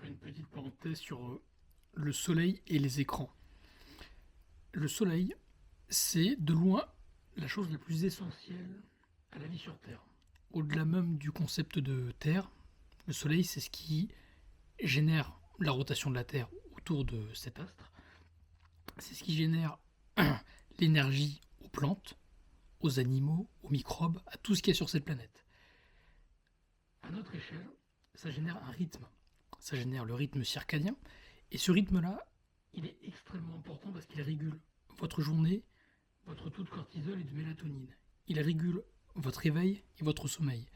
faire une petite parenthèse sur le soleil et les écrans. Le soleil, c'est de loin la chose la plus essentielle à la vie sur Terre. Au-delà même du concept de Terre, le soleil, c'est ce qui génère la rotation de la Terre autour de cet astre. C'est ce qui génère l'énergie aux plantes, aux animaux, aux microbes, à tout ce qui est sur cette planète. À notre échelle, ça génère un rythme. Ça génère le rythme circadien. Et ce rythme-là, il est extrêmement important parce qu'il régule votre journée, votre taux de cortisol et de mélatonine. Il régule votre réveil et votre sommeil.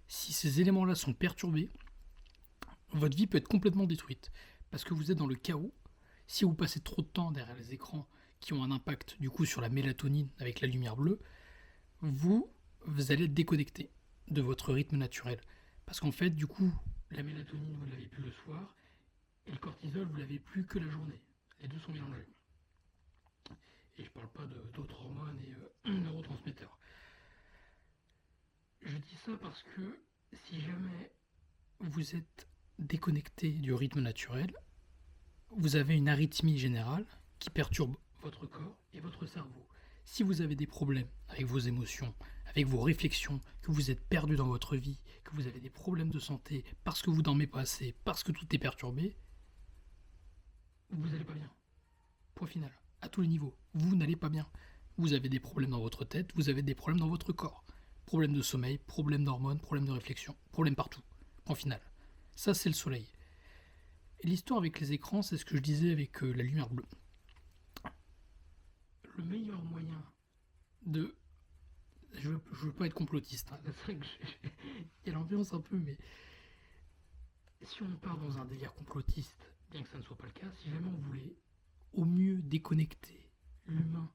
Si ces éléments-là sont perturbés, votre vie peut être complètement détruite. Parce que vous êtes dans le chaos. Si vous passez trop de temps derrière les écrans qui ont un impact du coup sur la mélatonine avec la lumière bleue, vous allez être déconnecté de votre rythme naturel. Parce qu'en fait, du coup, la mélatonine, vous ne l'avez plus le soir, et le cortisol, vous ne l'avez plus que la journée. Les deux sont mélangés. Et je ne parle pas d'autres hormones et neurotransmetteurs. Je dis ça parce que si jamais vous êtes déconnecté du rythme naturel, vous avez une arythmie générale qui perturbe votre corps et votre cerveau. Si vous avez des problèmes avec vos émotions, avec vos réflexions, que vous êtes perdu dans votre vie, que vous avez des problèmes de santé parce que vous dormez pas assez, parce que tout est perturbé, vous n'allez pas bien. Point final. À tous les niveaux. Vous n'allez pas bien. Vous avez des problèmes dans votre tête, vous avez des problèmes dans votre corps. Problèmes de sommeil, problèmes d'hormones, problèmes de réflexion, problèmes partout. Point final. Ça, c'est le soleil. Et l'histoire avec les écrans, c'est ce que je disais avec la lumière bleue. Le meilleur moyen de... Je veux pas être complotiste. Hein. C'est vrai que il y a l'ambiance un peu, mais si on part dans un délire complotiste, bien que ça ne soit pas le cas, si jamais on voulait au mieux déconnecter l'humain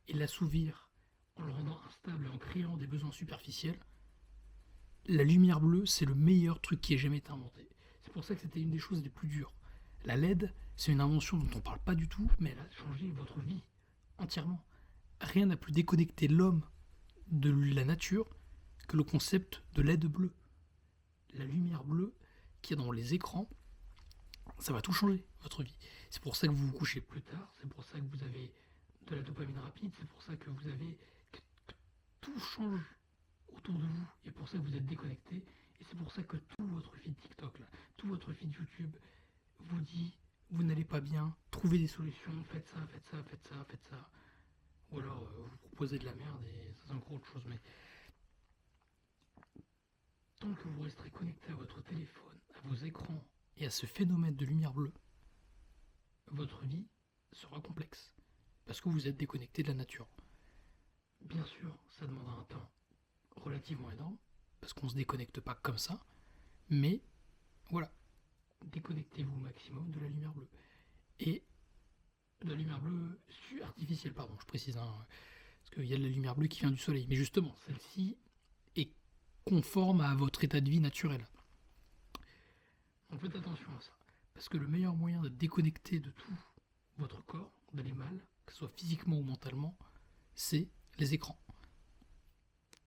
et l'assouvir en le rendant instable et en créant des besoins superficiels, la lumière bleue, c'est le meilleur truc qui ait jamais été inventé. C'est pour ça que c'était une des choses les plus dures. La LED, c'est une invention dont on parle pas du tout, mais elle a changé votre vie entièrement. Rien n'a plus déconnecté l'homme de la nature que le concept de LED bleue. La lumière bleue qu'il y a dans les écrans, ça va tout changer, votre vie. C'est pour ça que vous vous couchez plus tard, c'est pour ça que vous avez de la dopamine rapide, c'est pour ça que vous avez... que tout change autour de vous, et pour ça que vous êtes déconnecté, et c'est pour ça que tout votre feed TikTok, là, tout votre feed YouTube vous dit, vous n'allez pas bien, trouvez des solutions, faites ça, faites ça, faites ça, faites ça. Ou alors vous proposez de la merde, et ça c'est encore autre chose, mais tant que vous resterez connecté à votre téléphone, à vos écrans, et à ce phénomène de lumière bleue, votre vie sera complexe. Parce que vous êtes déconnecté de la nature. Bien sûr, ça demande un temps relativement énorme, parce qu'on ne se déconnecte pas comme ça, mais voilà, déconnectez-vous au maximum de la lumière bleue. Et de la lumière bleue artificielle, pardon, je précise, hein, parce qu'il y a de la lumière bleue qui vient du soleil, mais justement, celle-ci est conforme à votre état de vie naturel. Donc faites attention à ça, parce que le meilleur moyen de déconnecter de tout votre corps, d'aller mal, que ce soit physiquement ou mentalement, c'est les écrans.